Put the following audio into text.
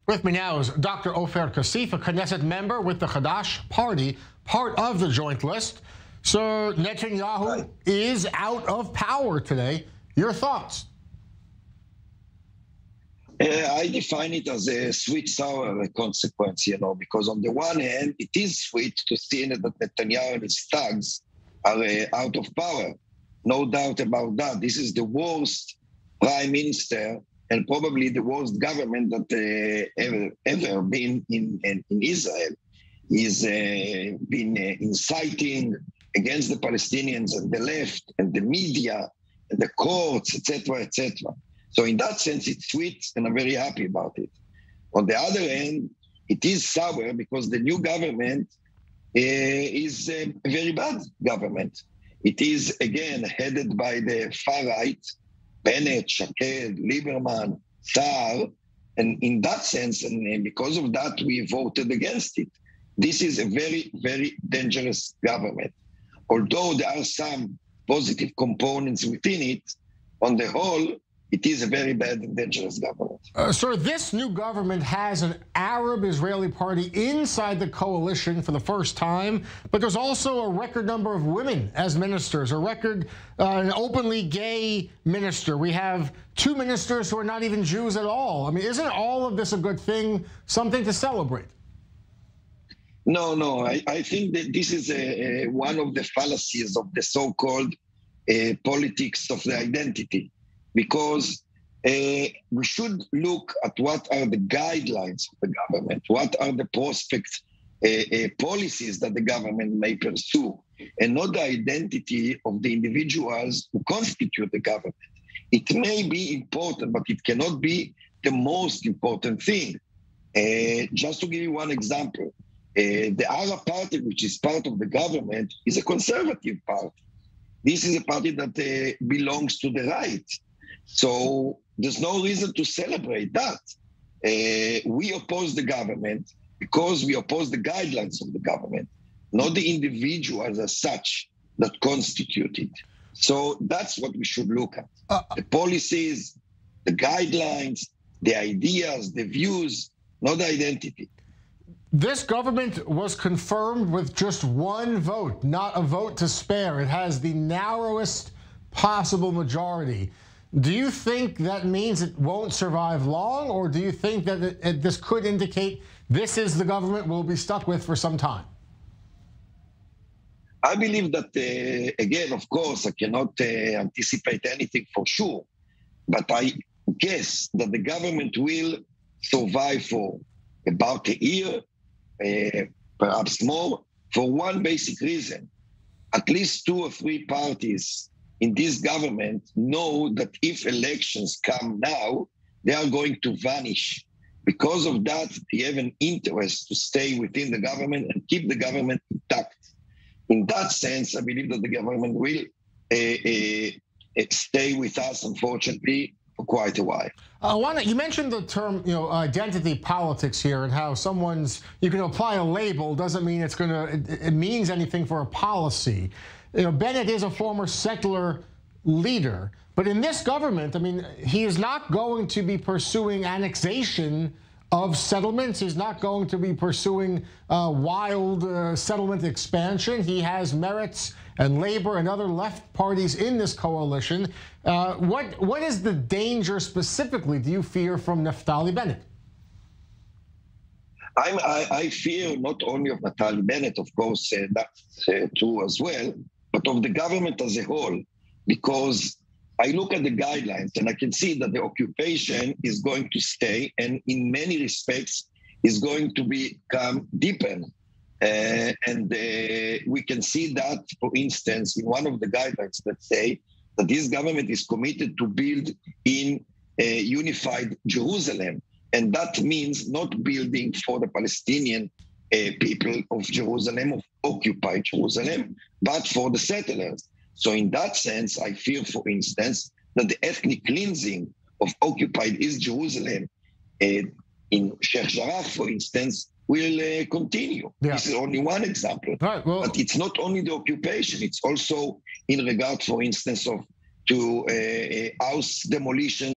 With me now is Dr. Ofer Kassif, a Knesset member with the Hadash party, part of the joint list. So Netanyahu is out of power today. Your thoughts? I define it as a sweet-sour consequence, because on the one hand, it is sweet to see that Netanyahu and his thugs are out of power. No doubt about that. This is the worst prime minister and probably the worst government that ever been in Israel. He's been inciting against the Palestinians and the left and the media and the courts, etc., etc. So in that sense, it's sweet, and I'm very happy about it. On the other hand, it is sour because the new government is a very bad government. It is, again, headed by the far right, Bennett, Shaked, Lieberman, Saar, and in that sense, and because of that, we voted against it. This is a very, very dangerous government. Although there are some positive components within it, on the whole, it is a very bad and dangerous government. Sir, this new government has an Arab-Israeli party inside the coalition for the first time, but there's also a record number of women as ministers, an openly gay minister. We have 2 ministers who are not even Jews at all. I mean, isn't all of this a good thing, something to celebrate? No. I think that this is one of the fallacies of the so-called politics of the identity. Because we should look at what are the guidelines of the government, what are the prospect policies that the government may pursue, and not the identity of the individuals who constitute the government. It may be important, but it cannot be the most important thing. Just to give you one example, the Arab party, which is part of the government, is a conservative party. This is a party that belongs to the right. So there's no reason to celebrate that. We oppose the government because we oppose the guidelines of the government, not the individuals as such that constitute it. So that's what we should look at. The policies, the guidelines, the ideas, the views, not the identity. This government was confirmed with just 1 vote, not a vote to spare. It has the narrowest possible majority. Do you think that means it won't survive long, or do you think that this could indicate this is the government we'll be stuck with for some time? I believe that, again, of course, I cannot anticipate anything for sure, but I guess that the government will survive for about a year, perhaps more, for one basic reason. At least 2 or 3 parties in this government know that if elections come now, they are going to vanish. Because of that, they have an interest to stay within the government and keep the government intact. In that sense, I believe that the government will stay with us, unfortunately, for quite a while. You mentioned the term, identity politics here, and how you can apply a label, doesn't mean it means anything for a policy. Bennett is a former secular leader, but in this government, I mean, he is not going to be pursuing annexation of settlements. He's not going to be pursuing wild settlement expansion. He has Meretz and Labor and other left parties in this coalition. What is the danger specifically do you fear from Naftali Bennett? I fear not only of Naftali Bennett, of course, that's true as well, but of the government as a whole, because I look at the guidelines and I can see that the occupation is going to stay, and in many respects is going to become deeper. And we can see that, for instance, in one of the guidelines that say that this government is committed to build in a unified Jerusalem. And that means not building for the Palestinian people of Jerusalem, of occupied Jerusalem, but for the settlers. So in that sense, I fear, for instance, that the ethnic cleansing of occupied East Jerusalem in Sheikh Jarrah, for instance, will continue. Yeah. This is only one example. Right, well, but it's not only the occupation, it's also in regard, for instance, to house demolition